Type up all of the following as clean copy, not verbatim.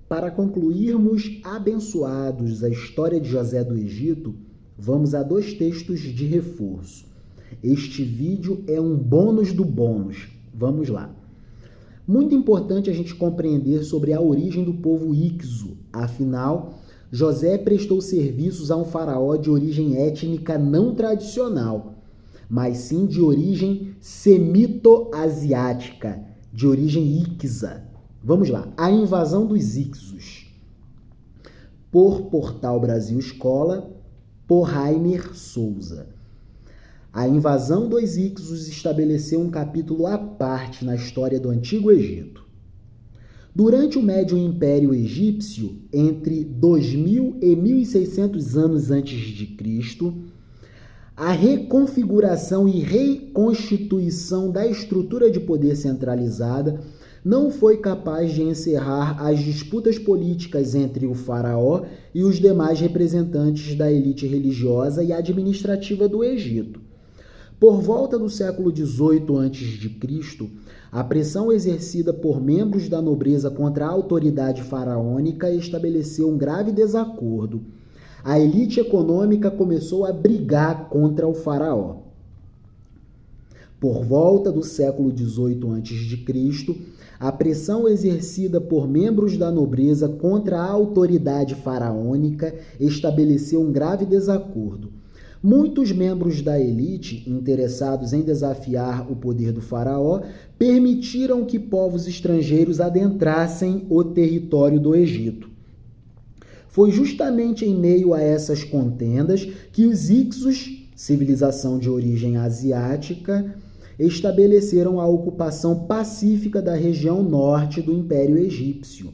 Para concluirmos abençoados a história de José do Egito, vamos a 2 textos de reforço. Este vídeo é um bônus do bônus. Vamos lá. Muito importante a gente compreender sobre a origem do povo Ixo. Afinal, José prestou serviços a um faraó de origem étnica não tradicional, mas sim de origem semito-asiática, de origem Ixa. Vamos lá. A invasão dos Ixos. Por Portal Brasil Escola, por Rainer Souza. A invasão dos Ixos estabeleceu um capítulo à parte na história do Antigo Egito. Durante o Médio Império Egípcio, entre 2000 e 1600 anos antes de Cristo, a reconfiguração e reconstituição da estrutura de poder centralizada não foi capaz de encerrar as disputas políticas entre o faraó e os demais representantes da elite religiosa e administrativa do Egito. Por volta do século XVIII a.C., a pressão exercida por membros da nobreza contra a autoridade faraônica estabeleceu um grave desacordo. A elite econômica começou a brigar contra o faraó. Por volta do século XVIII a.C., a pressão exercida por membros da nobreza contra a autoridade faraônica estabeleceu um grave desacordo. Muitos membros da elite, interessados em desafiar o poder do faraó, permitiram que povos estrangeiros adentrassem o território do Egito. Foi justamente em meio a essas contendas que os Ixos, civilização de origem asiática, estabeleceram a ocupação pacífica da região norte do Império Egípcio.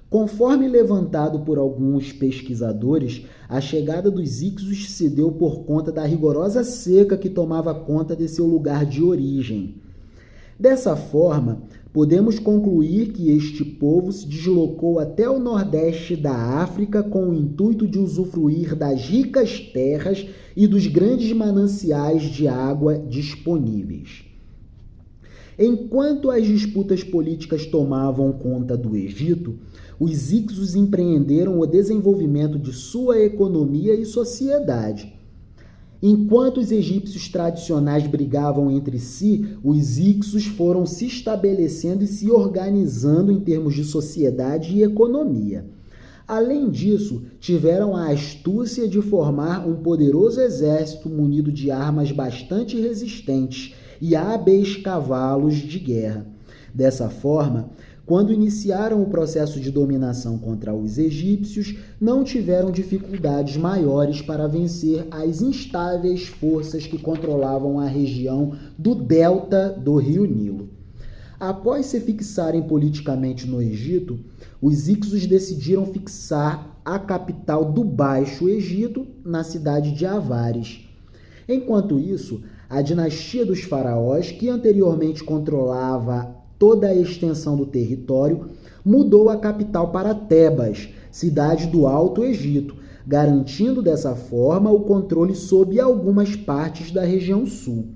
Conforme levantado por alguns pesquisadores, a chegada dos Ixos se deu por conta da rigorosa seca que tomava conta de seu lugar de origem. Dessa forma, podemos concluir que este povo se deslocou até o nordeste da África com o intuito de usufruir das ricas terras e dos grandes mananciais de água disponíveis. Enquanto as disputas políticas tomavam conta do Egito, os Ixos empreenderam o desenvolvimento de sua economia e sociedade. Enquanto os egípcios tradicionais brigavam entre si, os Ixos foram se estabelecendo e se organizando em termos de sociedade e economia. Além disso, tiveram a astúcia de formar um poderoso exército munido de armas bastante resistentes e hábeis cavalos de guerra. Dessa forma, quando iniciaram o processo de dominação contra os egípcios, não tiveram dificuldades maiores para vencer as instáveis forças que controlavam a região do delta do rio Nilo. Após se fixarem politicamente no Egito, os Ixos decidiram fixar a capital do Baixo Egito na cidade de Avares. Enquanto isso, a dinastia dos faraós, que anteriormente controlava toda a extensão do território, mudou a capital para Tebas, cidade do Alto Egito, garantindo dessa forma o controle sobre algumas partes da região sul.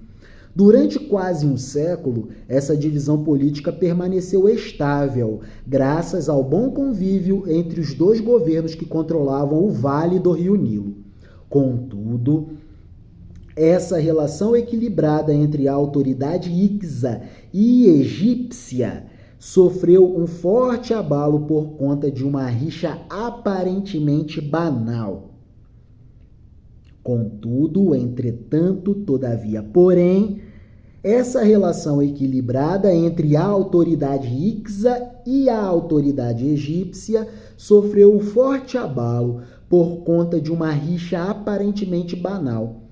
Durante quase um século, essa divisão política permaneceu estável, graças ao bom convívio entre os 2 governos que controlavam o vale do rio Nilo. Contudo, essa relação equilibrada entre a autoridade Ixa e egípcia sofreu um forte abalo por conta de uma rixa aparentemente banal. Contudo, entretanto, todavia, porém, essa relação equilibrada entre a autoridade Ixa e a autoridade egípcia sofreu um forte abalo por conta de uma rixa aparentemente banal.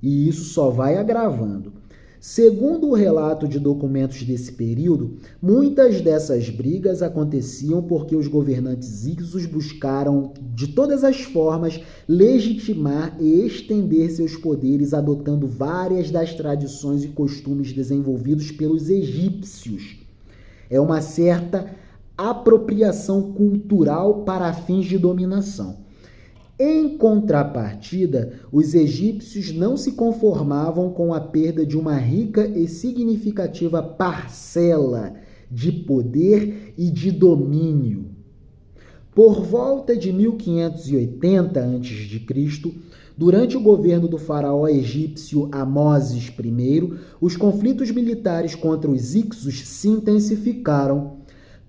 E isso só vai agravando. Segundo o relato de documentos desse período, muitas dessas brigas aconteciam porque os governantes Ixos buscaram, de todas as formas, legitimar e estender seus poderes, adotando várias das tradições e costumes desenvolvidos pelos egípcios. É uma certa apropriação cultural para fins de dominação. Em contrapartida, os egípcios não se conformavam com a perda de uma rica e significativa parcela de poder e de domínio. Por volta de 1580 a.C., durante o governo do faraó egípcio Amoses I, os conflitos militares contra os Hicsos se intensificaram.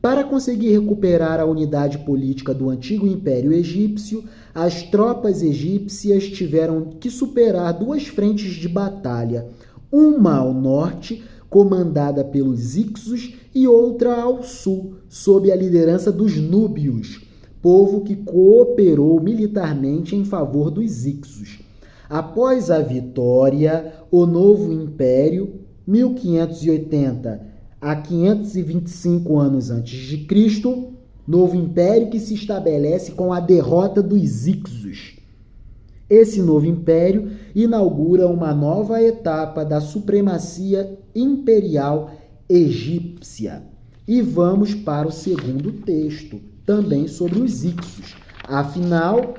Para conseguir recuperar a unidade política do antigo Império Egípcio, as tropas egípcias tiveram que superar duas frentes de batalha, uma ao norte, comandada pelos Hicsos, e outra ao sul, sob a liderança dos Núbios, povo que cooperou militarmente em favor dos Hicsos. Após a vitória, o novo império, 1580 a 525 anos antes de Cristo, novo império que se estabelece com a derrota dos Hicsos. Esse novo império inaugura uma nova etapa da supremacia imperial egípcia. E vamos para o segundo texto, também sobre os Hicsos. Afinal,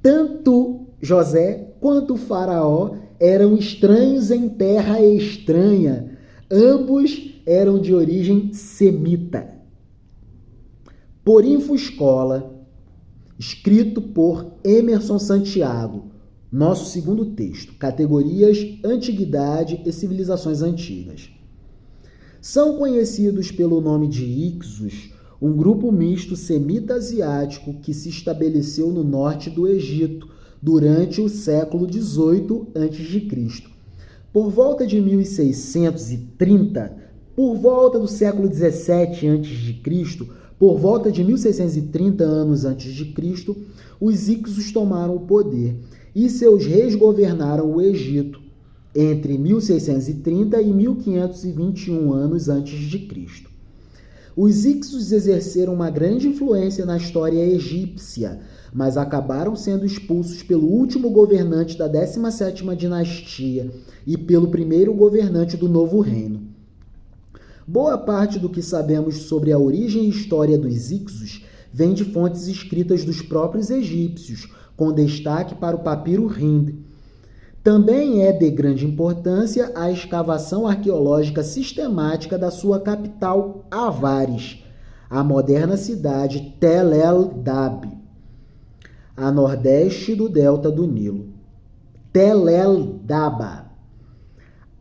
tanto José quanto o faraó eram estranhos em terra estranha. Ambos eram de origem semita. Por Infoscola, escrito por Emerson Santiago, nosso segundo texto, categorias Antiguidade e Civilizações Antigas. São conhecidos pelo nome de Hicsos, um grupo misto semita-asiático que se estabeleceu no norte do Egito durante o século XVIII a.C. Por volta de 1630, por volta do século XVII a.C., por volta de 1630 anos antes de Cristo, os Hicsos tomaram o poder e seus reis governaram o Egito entre 1630 e 1521 anos antes de Cristo. Os Hicsos exerceram uma grande influência na história egípcia, mas acabaram sendo expulsos pelo último governante da 17ª dinastia e pelo primeiro governante do novo reino. Boa parte do que sabemos sobre a origem e história dos Hicsos vem de fontes escritas dos próprios egípcios, com destaque para o papiro Hind. Também é de grande importância a escavação arqueológica sistemática da sua capital, Avares, a moderna cidade Tel El-Dab, a nordeste do delta do Nilo. Tel El-Daba.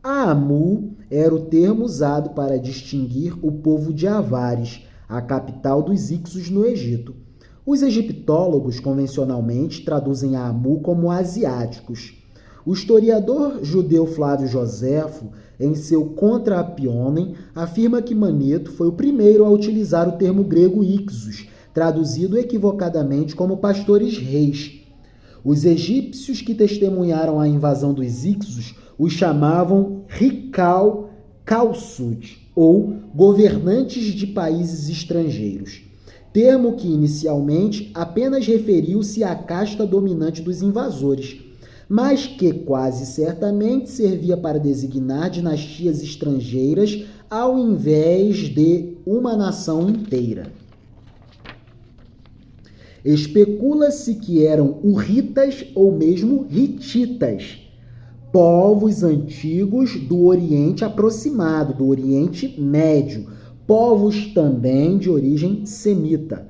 Amu era o termo usado para distinguir o povo de Avares, a capital dos Hicsos no Egito. Os egiptólogos convencionalmente traduzem Amu como asiáticos. O historiador judeu Flávio Joséfo, em seu Contra Apionem, afirma que Maneto foi o primeiro a utilizar o termo grego Hicsos, traduzido equivocadamente como pastores-reis. Os egípcios que testemunharam a invasão dos Hicsos os chamavam Rikal Kalsut, ou governantes de países estrangeiros, termo que inicialmente apenas referiu-se à casta dominante dos invasores, mas que quase certamente servia para designar dinastias estrangeiras ao invés de uma nação inteira. Especula-se que eram hurritas ou mesmo hititas, povos antigos do Oriente Aproximado, do Oriente Médio, povos também de origem semita.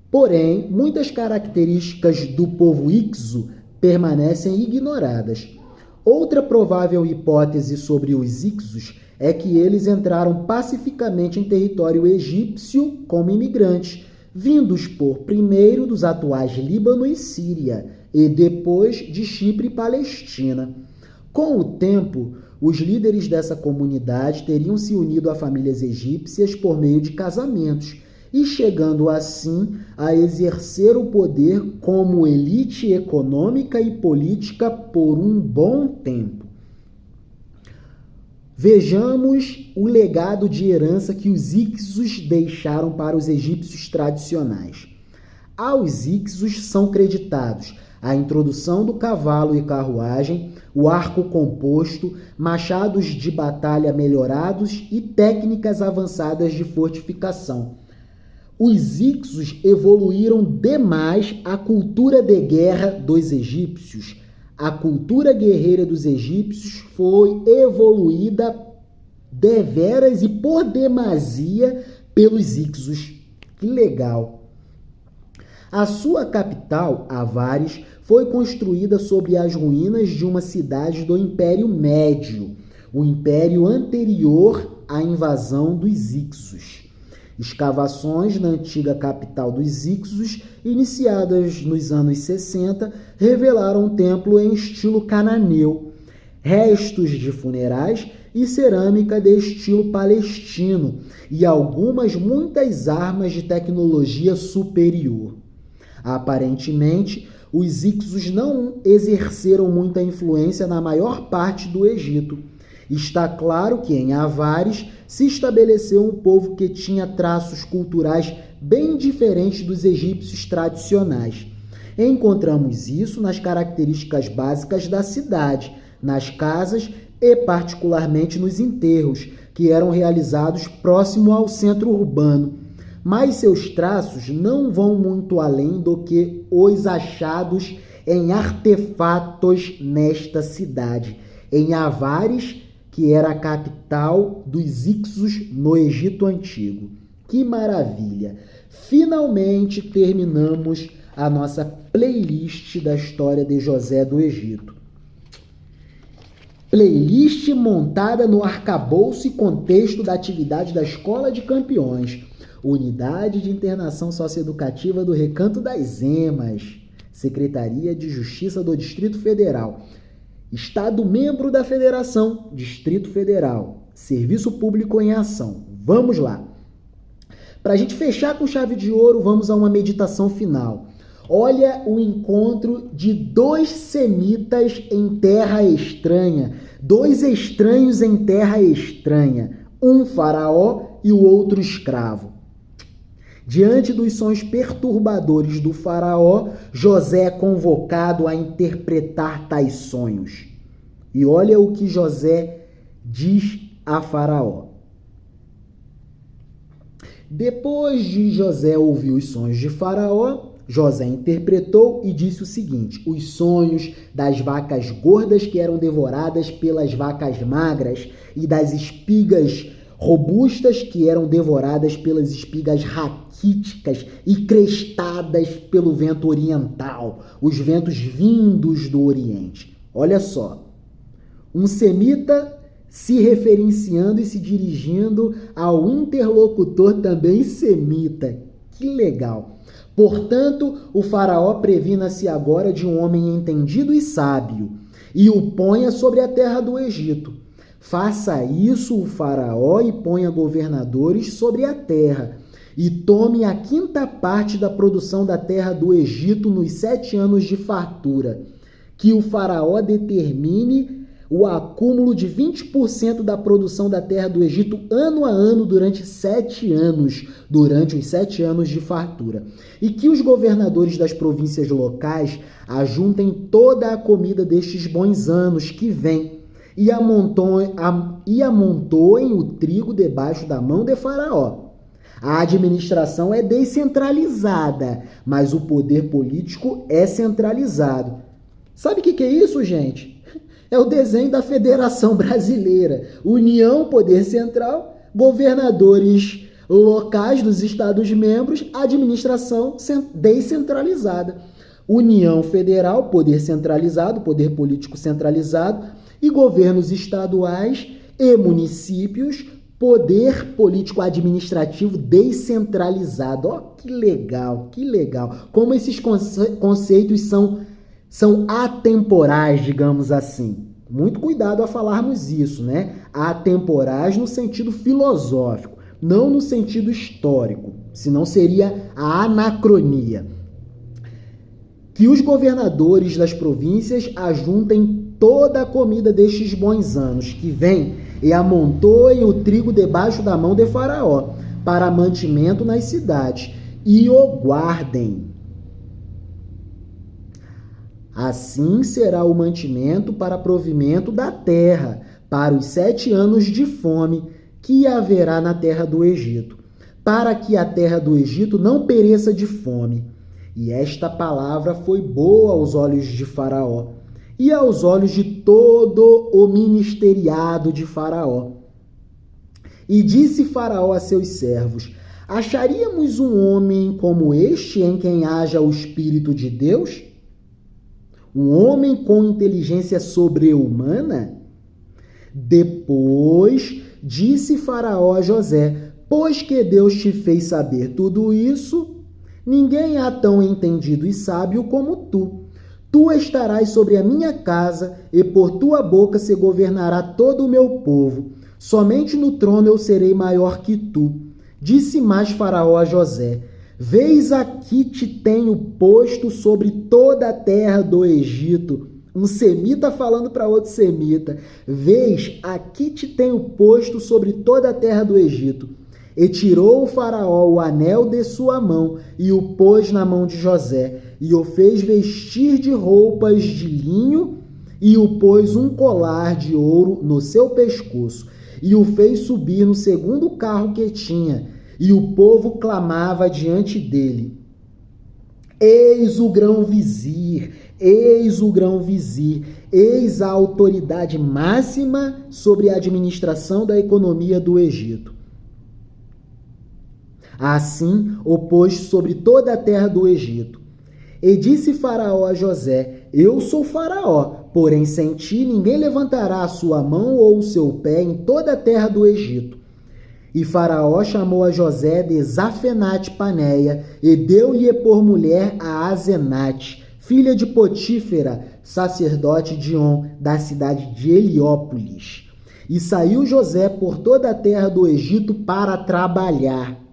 Porém, muitas características do povo Hicso permanecem ignoradas. Outra provável hipótese sobre os Hicsos é que eles entraram pacificamente em território egípcio como imigrantes, vindos por primeiro dos atuais Líbano e Síria e depois de Chipre e Palestina. Com o tempo, os líderes dessa comunidade teriam se unido a famílias egípcias por meio de casamentos, e chegando assim a exercer o poder como elite econômica e política por um bom tempo. Vejamos o legado de herança que os Hicsos deixaram para os egípcios tradicionais. Aos Hicsos são creditados a introdução do cavalo e carruagem, o arco composto, machados de batalha melhorados e técnicas avançadas de fortificação. Os Hicsos evoluíram demais a cultura de guerra dos egípcios. A cultura guerreira dos egípcios foi evoluída deveras e por demasia pelos Hicsos. Que legal! A sua capital, Avares, foi construída sobre as ruínas de uma cidade do Império Médio, o império anterior à invasão dos Ixos. Escavações na antiga capital dos Ixos, iniciadas nos anos 60, revelaram um templo em estilo cananeu, restos de funerais e cerâmica de estilo palestino e muitas armas de tecnologia superior. Aparentemente, os Ixos não exerceram muita influência na maior parte do Egito. Está claro que em Avares se estabeleceu um povo que tinha traços culturais bem diferentes dos egípcios tradicionais. Encontramos isso nas características básicas da cidade, nas casas e particularmente nos enterros, que eram realizados próximo ao centro urbano. Mas seus traços não vão muito além do que os achados em artefatos nesta cidade, em Avares, que era a capital dos Ixos no Egito Antigo. Que maravilha! Finalmente terminamos a nossa playlist da história de José do Egito. Playlist montada no arcabouço e contexto da atividade da Escola de Campeões, Unidade de Internação Socioeducativa do Recanto das Emas, Secretaria de Justiça do Distrito Federal, Estado membro da Federação, Distrito Federal, Serviço Público em Ação. Vamos lá. Para a gente fechar com chave de ouro, vamos a uma meditação final. Olha o encontro de dois semitas em terra estranha, dois estranhos em terra estranha, um faraó e o outro escravo. Diante dos sonhos perturbadores do faraó, José é convocado a interpretar tais sonhos. E olha o que José diz a faraó. Depois de José ouvir os sonhos de faraó, José interpretou e disse o seguinte: os sonhos das vacas gordas que eram devoradas pelas vacas magras e das espigas robustas que eram devoradas pelas espigas raquíticas e crestadas pelo vento oriental, os ventos vindos do Oriente. Olha só, um semita se referenciando e se dirigindo ao interlocutor também semita. Que legal! Portanto, o faraó previna-se agora de um homem entendido e sábio e o ponha sobre a terra do Egito. Faça isso o faraó e ponha governadores sobre a terra e tome a 5ª parte da produção da terra do Egito nos 7 anos de fartura. Que o faraó determine o acúmulo de 20% da produção da terra do Egito ano a ano durante os 7 anos de fartura. E que os governadores das províncias locais ajuntem toda a comida destes bons anos que vêm e amontoem o trigo debaixo da mão de faraó. A administração é descentralizada, mas o poder político é centralizado. Sabe o que é isso, gente? É o desenho da Federação Brasileira. União, poder central, governadores locais dos Estados-membros, administração descentralizada. União federal, poder centralizado, poder político centralizado, e governos estaduais e municípios, poder político-administrativo descentralizado. Ó, que legal, que legal. Como esses conceitos são atemporais, digamos assim. Muito cuidado a falarmos isso, né? Atemporais no sentido filosófico, não no sentido histórico, senão seria a anacronia. Que os governadores das províncias ajuntem toda a comida destes bons anos que vem e amontoem o trigo debaixo da mão de faraó para mantimento nas cidades e o guardem. Assim será o mantimento para provimento da terra para os 7 anos de fome que haverá na terra do Egito, para que a terra do Egito não pereça de fome. E esta palavra foi boa aos olhos de Faraó e aos olhos de todo o ministeriado de Faraó. E disse Faraó a seus servos: Acharíamos um homem como este em quem haja o Espírito de Deus? Um homem com inteligência sobre-humana? Depois disse Faraó a José: pois que Deus te fez saber tudo isso, ninguém há tão entendido e sábio como tu. Tu estarás sobre a minha casa, e por tua boca se governará todo o meu povo. Somente no trono eu serei maior que tu. Disse mais Faraó a José: vês, aqui te tenho posto sobre toda a terra do Egito. Um semita falando para outro semita: vês, aqui te tenho posto sobre toda a terra do Egito. E tirou o Faraó o anel de sua mão e o pôs na mão de José, e o fez vestir de roupas de linho, e o pôs um colar de ouro no seu pescoço, e o fez subir no segundo carro que tinha, e o povo clamava diante dele: eis o grão-vizir, eis o grão-vizir, eis a autoridade máxima sobre a administração da economia do Egito. Assim o pôs sobre toda a terra do Egito. E disse Faraó a José: eu sou Faraó, porém sem ti ninguém levantará a sua mão ou o seu pé em toda a terra do Egito. E Faraó chamou a José de Zafenate-Paneia e deu-lhe por mulher a Azenate, filha de Potífera, sacerdote de On, da cidade de Heliópolis. E saiu José por toda a terra do Egito para trabalhar,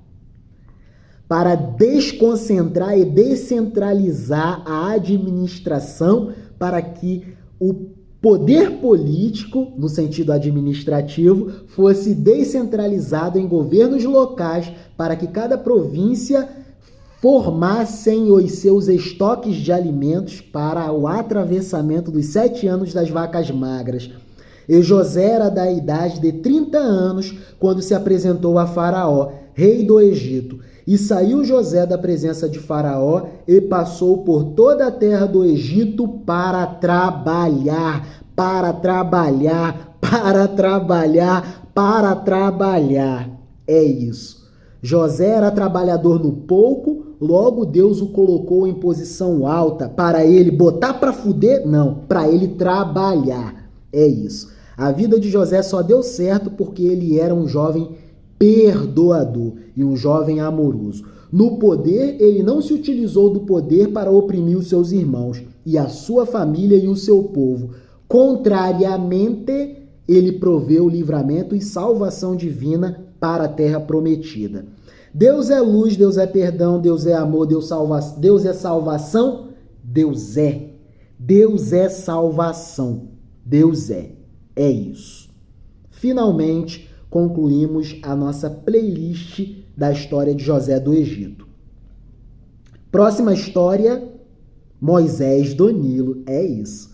para desconcentrar e descentralizar a administração, para que o poder político, no sentido administrativo, fosse descentralizado em governos locais, para que cada província formassem os seus estoques de alimentos para o atravessamento dos 7 anos das vacas magras. E José era da idade de 30 anos quando se apresentou a Faraó, rei do Egito. E saiu José da presença de Faraó e passou por toda a terra do Egito para trabalhar, para trabalhar, para trabalhar, para trabalhar. É isso. José era trabalhador no pouco, logo Deus o colocou em posição alta para ele botar para fuder? Não, para ele trabalhar. É isso. A vida de José só deu certo porque ele era um jovem perdoador e um jovem amoroso. No poder, ele não se utilizou do poder para oprimir os seus irmãos e a sua família e o seu povo. Contrariamente, ele proveu livramento e salvação divina para a terra prometida. Deus é luz, Deus é perdão, Deus é amor, Deus é salvação, Deus é. Deus é salvação, Deus é. É isso. Finalmente, concluímos a nossa playlist da história de José do Egito. Próxima história, Moisés do Nilo. É isso.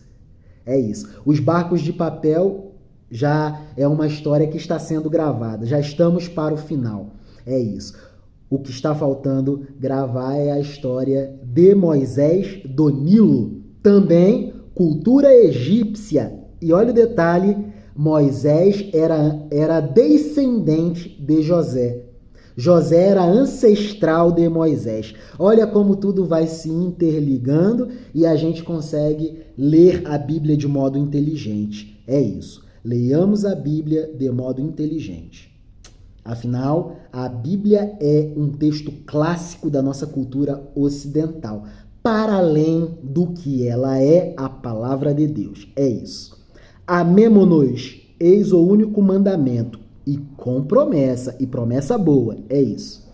É isso. Os barcos de papel já é uma história que está sendo gravada. Já estamos para o final. É isso. O que está faltando gravar é a história de Moisés do Nilo. Também cultura egípcia. E olha o detalhe, Moisés era descendente de José. José era ancestral de Moisés. Olha como tudo vai se interligando e a gente consegue ler a Bíblia de modo inteligente. É isso. Leiamos a Bíblia de modo inteligente. Afinal, a Bíblia é um texto clássico da nossa cultura ocidental, para além do que ela é a palavra de Deus. É isso. Amemo-nos, eis o único mandamento, e com promessa, e promessa boa, é isso.